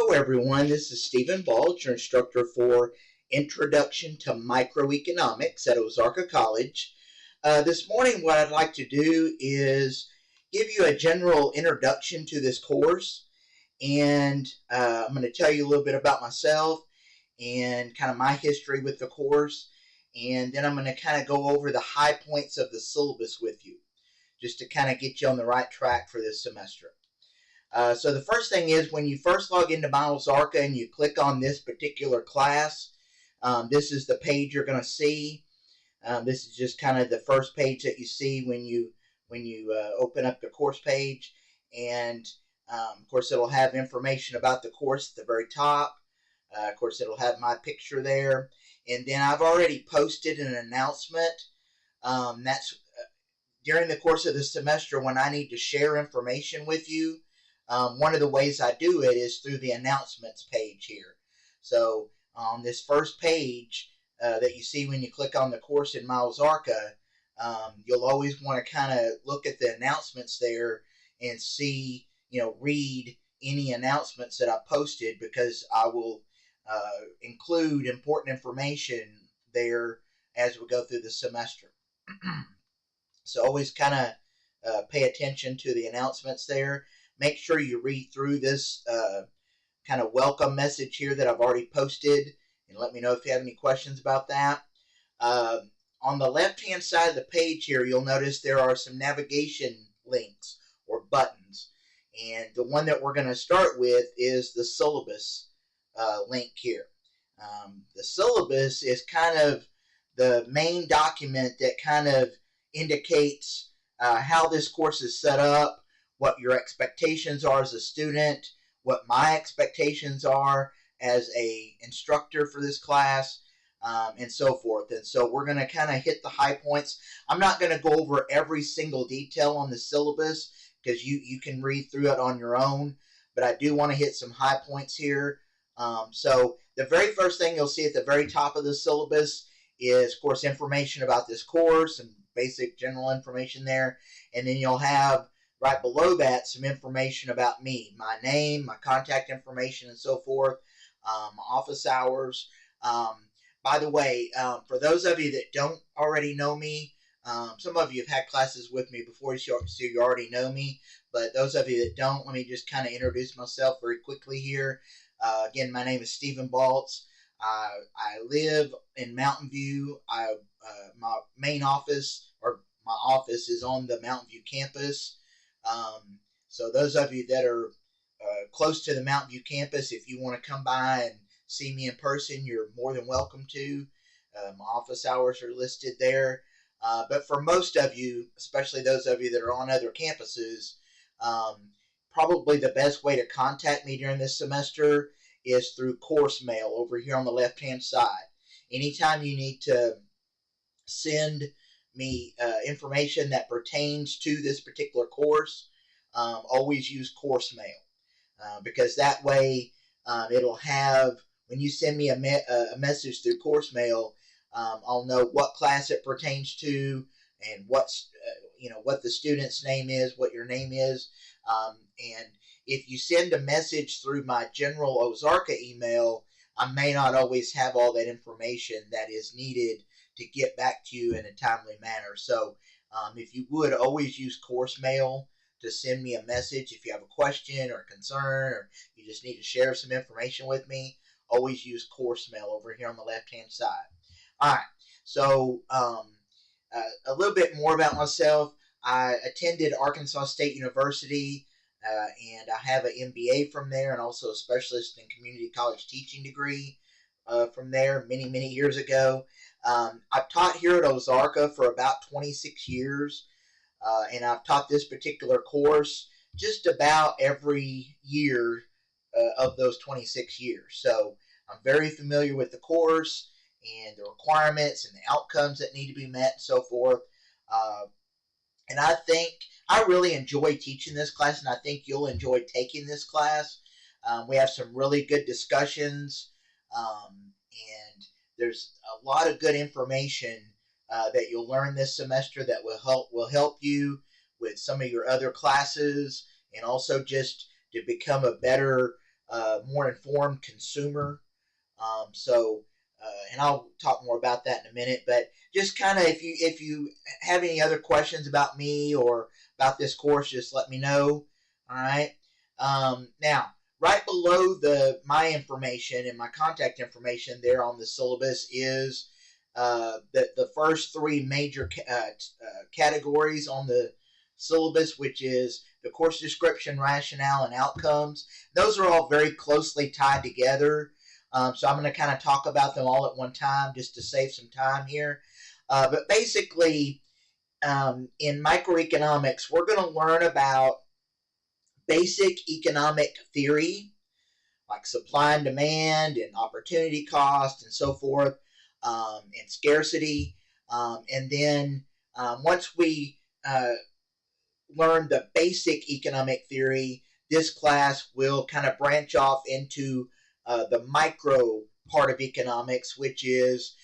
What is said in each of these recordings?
Hello everyone, this is Stephen Balch, your instructor for Introduction to Microeconomics at Ozarka College. This morning what I'd like to do is give you a general introduction to this course, and I'm going to tell you a little bit about myself and kind of my history with the course, and then I'm going to kind of go over the high points of the syllabus with you, just to kind of get you on the right track for this semester. So the first thing is, when you first log into Ozarka and you click on this particular class, this is the page you're going to see. This is just kind of the first page that you see when you open up the course page, and of course it'll have information about the course at the very top. Of course it'll have my picture there, and then I've already posted an announcement. That's during the course of the semester when I need to share information with you. One of the ways I do it is through the announcements page here. So on this first page that you see when you click on the course in Ozarka, you'll always want to kind of look at the announcements there and see, read any announcements that I posted, because I will include important information there as we go through the semester. So always kind of pay attention to the announcements there. Make sure you read through this kind of welcome message here that I've already posted, and let me know if you have any questions about that. On the left-hand side of the page here, you'll notice there are some navigation links or buttons. And the one that we're going to start with is the syllabus link here. The syllabus is kind of the main document that kind of indicates how this course is set up, what your expectations are as a student, what my expectations are as an instructor for this class, and so forth. And so we're going to kind of hit the high points. I'm not going to go over every single detail on the syllabus, because you can read through it on your own, but I do want to hit some high points here. So the very first thing you'll see at the very top of the syllabus is, of course, information about this course and basic general information there. And then you'll have right below that some information about me, my name, my contact information, and so forth, office hours. By the way, for those of you that don't already know me, some of you have had classes with me before, so you already know me. But those of you that don't, let me just kind of introduce myself very quickly here. Again, my name is Stephen Balch. I live in Mountain View. My main office, or my office, is on the Mountain View campus. So those of you that are close to the Mountain View campus, if you want to come by and see me in person, you're more than welcome to. My office hours are listed there. But for most of you, especially those of you that are on other campuses, probably the best way to contact me during this semester is through course mail over here on the left-hand side. Anytime you need to send me information that pertains to this particular course, always use course mail, because that way it'll have, when you send me a message through course mail, I'll know what class it pertains to, and what the student's name is, what your name is. And if you send a message through my general Ozarka email, I may not always have all that information that is needed to get back to you in a timely manner. So if you would, always use course mail to send me a message. If you have a question or a concern, or you just need to share some information with me, always use course mail over here on the left-hand side. All right, so a little bit more about myself. I attended Arkansas State University, and I have an MBA from there, and also a specialist in community college teaching degree from there many years ago. I've taught here at Ozarka for about 26 years, and I've taught this particular course just about every year of those 26 years. So I'm very familiar with the course and the requirements and the outcomes that need to be met and so forth. And I think I really enjoy teaching this class, and I think you'll enjoy taking this class. We have some really good discussions, and there's a lot of good information that you'll learn this semester that will help you with some of your other classes, and also just to become a better more informed consumer. And I'll talk more about that in a minute. But just kind of, if you have any other questions about me or about this course, just let me know. All right. Now, right below my information and my contact information there on the syllabus is the first three major categories on the syllabus, which is the course description, rationale, and outcomes. Those are all very closely tied together. So I'm going to kind of talk about them all at one time just to save some time here. But basically, in microeconomics, we're going to learn about basic economic theory, like supply and demand and opportunity cost and so forth, and scarcity. And then once we learn the basic economic theory, this class will kind of branch off into the micro part of economics, which is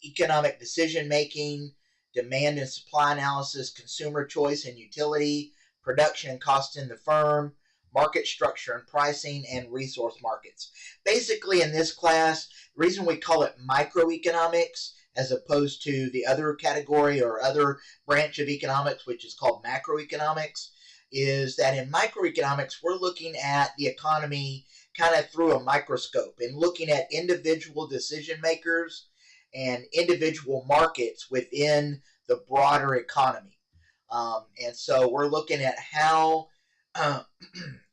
economic decision making, demand and supply analysis, consumer choice and utility, production and cost in the firm, market structure and pricing, and resource markets. Basically, in this class, the reason we call it microeconomics as opposed to the other category or other branch of economics, which is called macroeconomics, is that in microeconomics, we're looking at the economy kind of through a microscope and looking at individual decision makers and individual markets within the broader economy. And so we're looking at how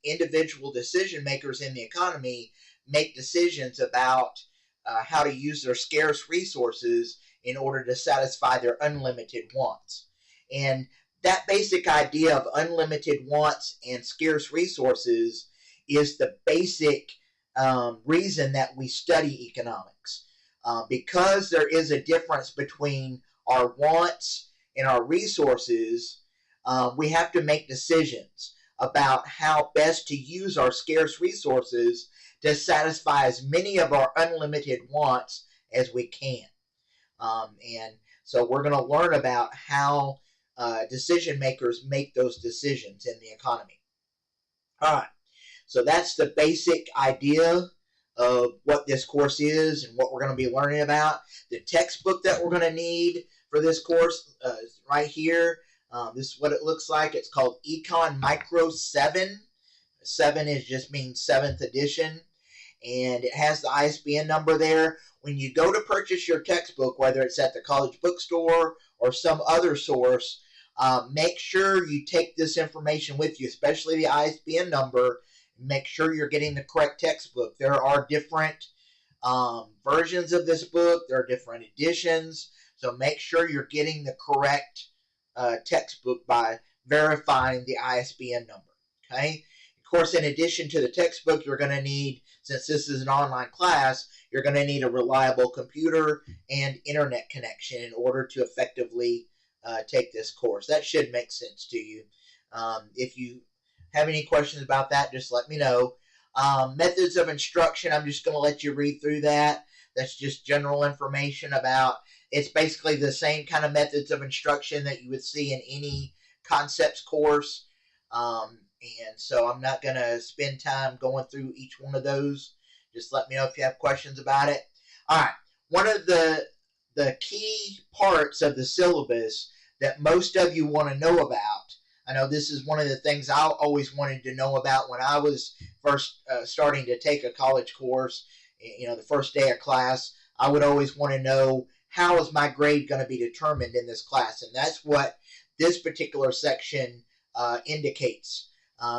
individual decision makers in the economy make decisions about how to use their scarce resources in order to satisfy their unlimited wants. And that basic idea of unlimited wants and scarce resources is the basic reason that we study economics. Because there is a difference between our wants and our resources, we have to make decisions about how best to use our scarce resources to satisfy as many of our unlimited wants as we can. And so we're going to learn about how decision makers make those decisions in the economy. All right. So that's the basic idea of what this course is and what we're going to be learning about. The textbook that we're going to need for this course is right here. This is what it looks like. It's called Econ Micro 7. 7 just means 7th edition. And it has the ISBN number there. When you go to purchase your textbook, whether it's at the college bookstore or some other source, make sure you take this information with you, especially the ISBN number. Make sure you're getting the correct textbook. There are different versions of this book. There are different editions. So make sure you're getting the correct textbook by verifying the ISBN number. Okay. Of course, in addition to the textbook, you're going to need, since this is an online class, you're going to need a reliable computer and internet connection in order to effectively take this course. That should make sense to you. If you have any questions about that, just let me know. Methods of instruction, I'm just going to let you read through that. That's just general information about, it's basically the same kind of methods of instruction that you would see in any concepts course. And so I'm not going to spend time going through each one of those. Just let me know if you have questions about it. All right. One of the key parts of the syllabus that most of you want to know about, I know this is one of the things I always wanted to know about when I was first starting to take a college course. You know, the first day of class, I would always want to know, how is my grade going to be determined in this class? And that's what this particular section indicates.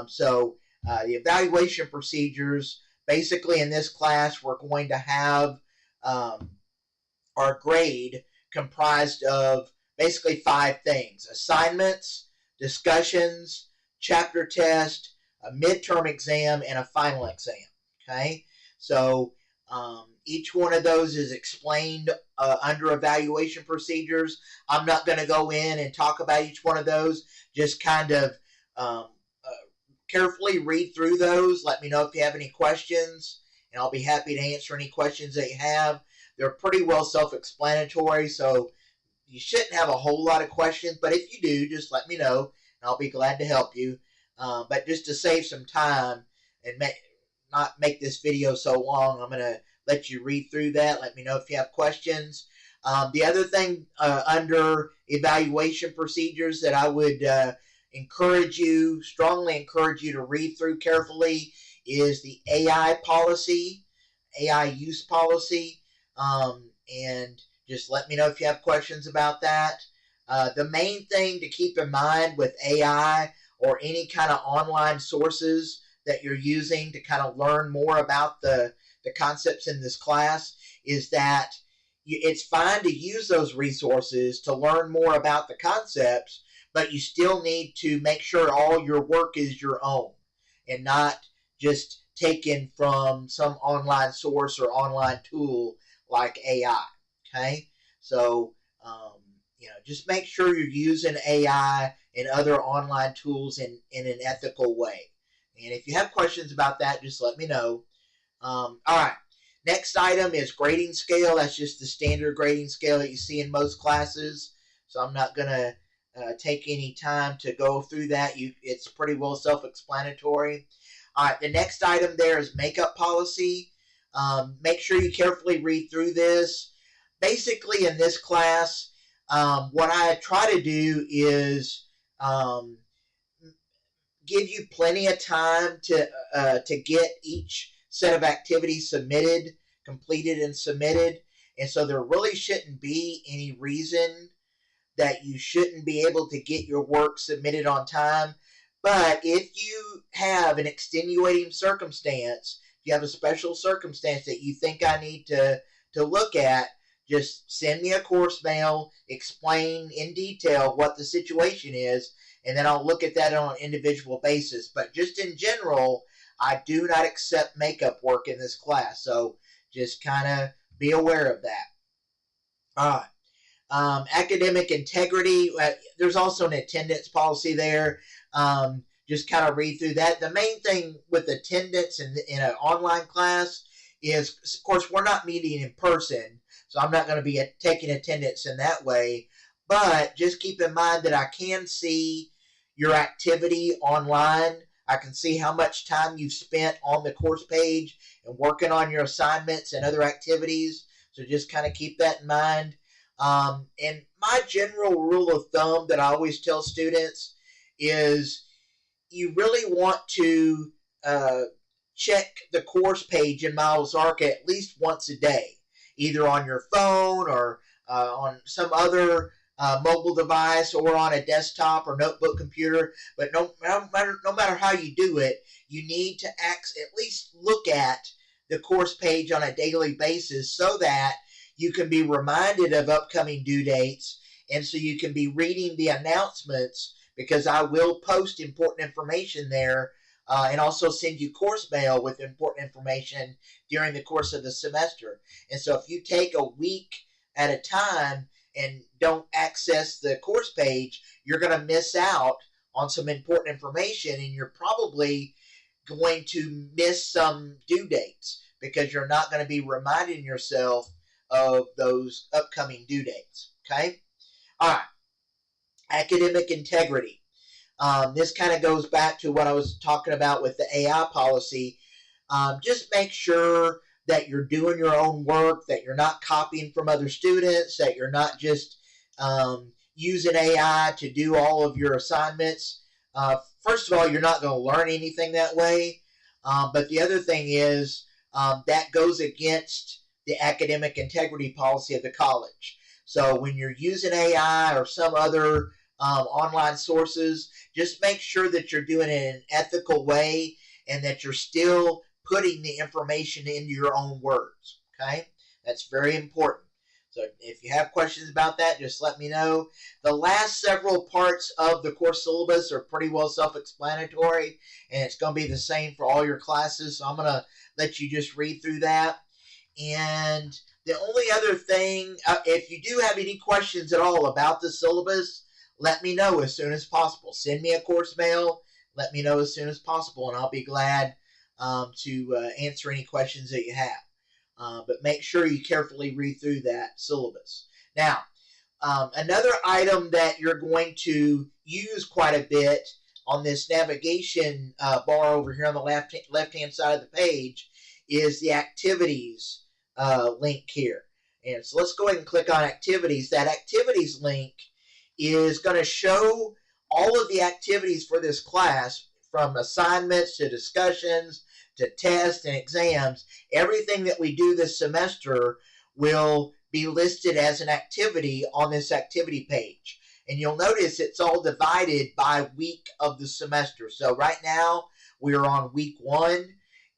So the evaluation procedures, basically in this class, we're going to have our grade comprised of basically 5 things: assignments, discussions, chapter test, a midterm exam, and a final exam. Okay, so each one of those is explained under evaluation procedures. I'm not going to go in and talk about each one of those. Just kind of carefully read through those. Let me know if you have any questions, and I'll be happy to answer any questions that you have. They're pretty well self-explanatory, so you shouldn't have a whole lot of questions, but if you do, just let me know, and I'll be glad to help you. But just to save some time and not make this video so long. I'm going to let you read through that. Let me know if you have questions. The other thing under evaluation procedures that I would strongly encourage you to read through carefully is the AI policy, AI use policy, and just let me know if you have questions about that. The main thing to keep in mind with AI or any kind of online sources that you're using to kind of learn more about the concepts in this class is that it's fine to use those resources to learn more about the concepts, but you still need to make sure all your work is your own and not just taken from some online source or online tool like AI. Okay, so just make sure you're using AI and other online tools in an ethical way. And if you have questions about that, just let me know. All right. Next item is grading scale. That's just the standard grading scale that you see in most classes. So I'm not going to take any time to go through that. It's pretty well self-explanatory. All right. The next item there is makeup policy. Make sure you carefully read through this. Basically, in this class, what I try to do is give you plenty of time to get each set of activities completed and submitted. And so there really shouldn't be any reason that you shouldn't be able to get your work submitted on time. But if you have an extenuating circumstance, if you have a special circumstance that you think I need to look at, just send me a course mail, explain in detail what the situation is, and then I'll look at that on an individual basis. But just in general, I do not accept makeup work in this class, so just kind of be aware of that. All right. Academic integrity, there's also an attendance policy there. Just kind of read through that. The main thing with attendance in an online class is, of course, we're not meeting in person, so I'm not going to be taking attendance in that way. But just keep in mind that I can see your activity online. I can see how much time you've spent on the course page and working on your assignments and other activities. So just kind of keep that in mind. And my general rule of thumb that I always tell students is you really want to check the course page in Miles Arca at least once a day, either on your phone or on some other mobile device or on a desktop or notebook computer. But no matter how you do it, you need to at least look at the course page on a daily basis so that you can be reminded of upcoming due dates, and so you can be reading the announcements, because I will post important information there and also send you course mail with important information during the course of the semester. And so if you take a week at a time and don't access the course page, you're going to miss out on some important information, and you're probably going to miss some due dates because you're not going to be reminding yourself of those upcoming due dates. Okay? All right. Academic integrity. This kind of goes back to what I was talking about with the AI policy. Just make sure that you're doing your own work, that you're not copying from other students, that you're not just using AI to do all of your assignments. First of all, you're not going to learn anything that way. But the other thing is that goes against the academic integrity policy of the college. So when you're using AI or some other online sources, just make sure that you're doing it in an ethical way and that you're still putting the information into your own words. Okay? That's very important. So if you have questions about that, just let me know. The last several parts of the course syllabus are pretty well self-explanatory, and it's going to be the same for all your classes. So I'm going to let you just read through that. And the only other thing, if you do have any questions at all about the syllabus, let me know as soon as possible. Send me a course mail. Let me know as soon as possible, and I'll be glad to answer any questions that you have. But make sure you carefully read through that syllabus. Now, another item that you're going to use quite a bit on this navigation bar over here on the left-hand side of the page is the activities link here. And so let's go ahead and click on activities. That activities link is going to show all of the activities for this class, from assignments to discussions to tests and exams. Everything that we do this semester will be listed as an activity on this activity page. And you'll notice it's all divided by week of the semester. So right now we're on week 1,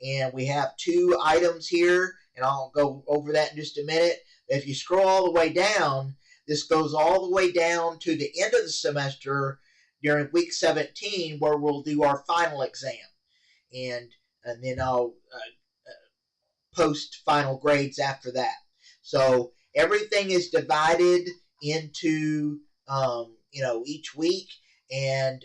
and we have 2 items here, and I'll go over that in just a minute. If you scroll all the way down, this goes all the way down to the end of the semester during week 17, where we'll do our final exam. And then I'll post final grades after that. So everything is divided into each week, and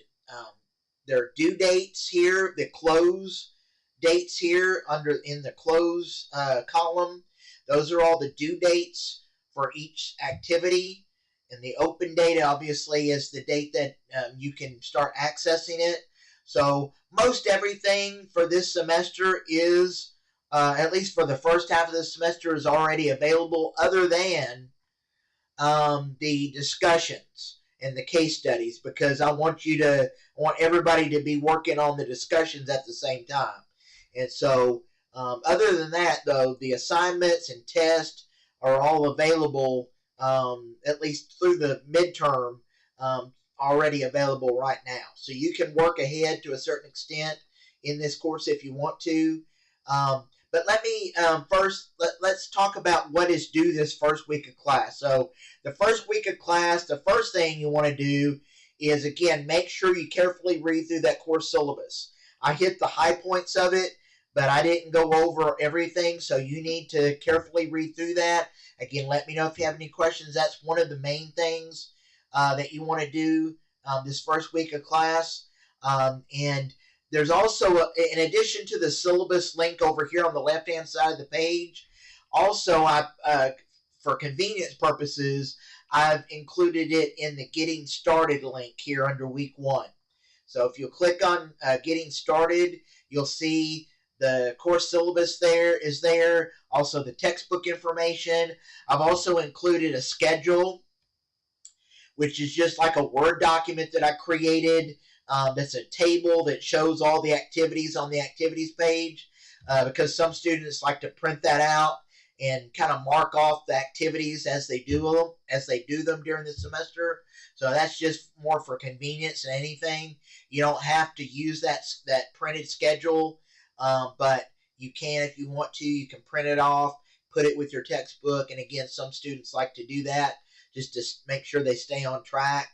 there are due dates here, the close dates here in the close column. Those are all the due dates for each activity, and the open date obviously is the date that you can start accessing it. So most everything for this semester is, at least for the first half of the semester, is already available, other than the discussions and the case studies, because I want everybody to be working on the discussions at the same time. And so other than that, though, the assignments and tests are all available, at least through the midterm, already available right now. So you can work ahead to a certain extent in this course if you want to. But let me first, let's talk about what is due this first week of class. So the first week of class, the first thing you want to do is, again, make sure you carefully read through that course syllabus. I hit the high points of it, but I didn't go over everything, so you need to carefully read through that. Again, let me know if you have any questions. That's one of the main things that you want to do this first week of class. And there's also, in addition to the syllabus link over here on the left-hand side of the page, also, for convenience purposes, I've included it in the Getting Started link here under week 1. So if you click on Getting Started, you'll see the course syllabus is there, also the textbook information. I've also included a schedule, which is just like a Word document that I created. That's a table that shows all the activities on the activities page, because some students like to print that out and kind of mark off the activities as they do them during the semester. So that's just more for convenience than anything. You don't have to use that printed schedule, but you can, if you want to. You can print it off, put it with your textbook, and again, some students like to do that just to make sure they stay on track.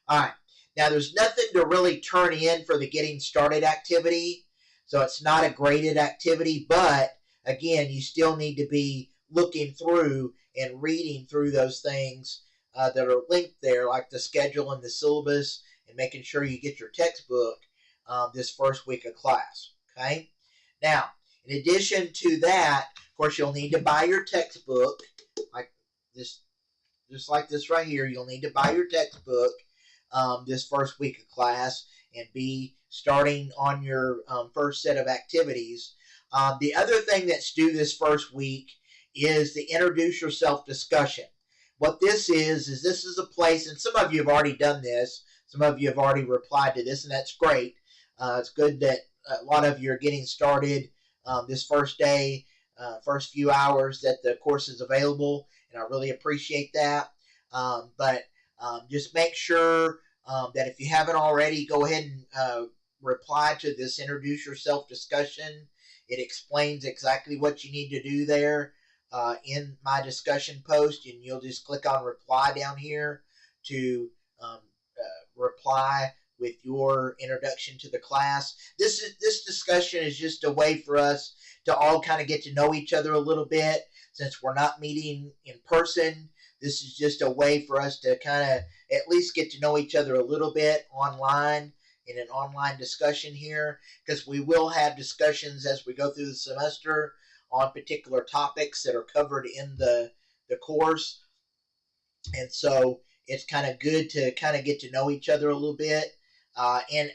All right. Now, there's nothing to really turn in for the Getting Started activity, so it's not a graded activity, but again, you still need to be looking through and reading through those things that are linked there, like the schedule and the syllabus, and making sure you get your textbook this first week of class. Okay? Now, in addition to that, of course, you'll need to buy your textbook, like this, just like this right here. You'll need to buy your textbook this first week of class and be starting on your first set of activities. The other thing that's due this first week is the Introduce Yourself discussion. What this is this is a place, and some of you have already done this, some of you have already replied to this, and that's great. It's good that a lot of you are getting started this first day, first few hours that the course is available, and I really appreciate that. But just make sure that if you haven't already, go ahead and reply to this Introduce Yourself discussion. It explains exactly what you need to do there in my discussion post, and you'll just click on reply down here to reply with your introduction to the class. This discussion is just a way for us to all kind of get to know each other a little bit. Since we're not meeting in person, this is just a way for us to kind of at least get to know each other a little bit online, in an online discussion here, because we will have discussions as we go through the semester on particular topics that are covered in the course. And so it's kind of good to kind of get to know each other a little bit And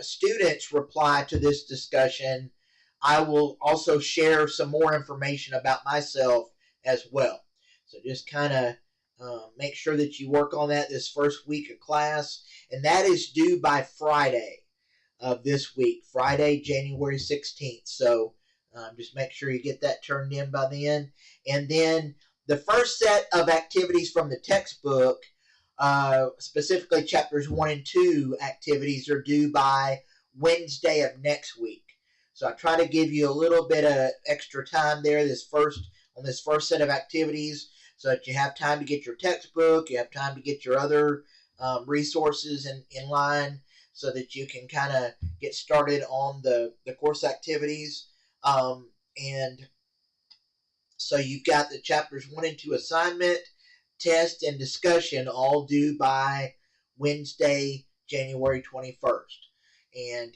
students reply to this discussion, I will also share some more information about myself as well. So just kind of make sure that you work on that this first week of class, and that is due by Friday of this week, Friday, January 16th. So just make sure you get that turned in by then. And then the first set of activities from the textbook, specifically chapters 1 and 2 activities, are due by Wednesday of next week. So I try to give you a little bit of extra time there on this first set of activities, so that you have time to get your textbook, you have time to get your other resources in line, so that you can kind of get started on the course activities. And so you've got the chapters 1 and 2 assignment, test, and discussion all due by Wednesday, January 21st. And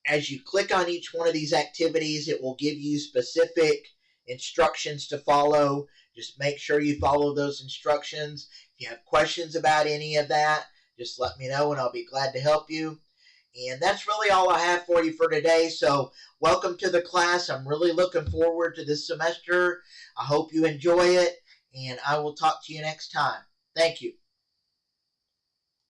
as you click on each one of these activities, it will give you specific instructions to follow. Just make sure you follow those instructions. If you have questions about any of that, just let me know and I'll be glad to help you. And that's really all I have for you for today. So welcome to the class. I'm really looking forward to this semester. I hope you enjoy it, and I will talk to you next time. Thank you.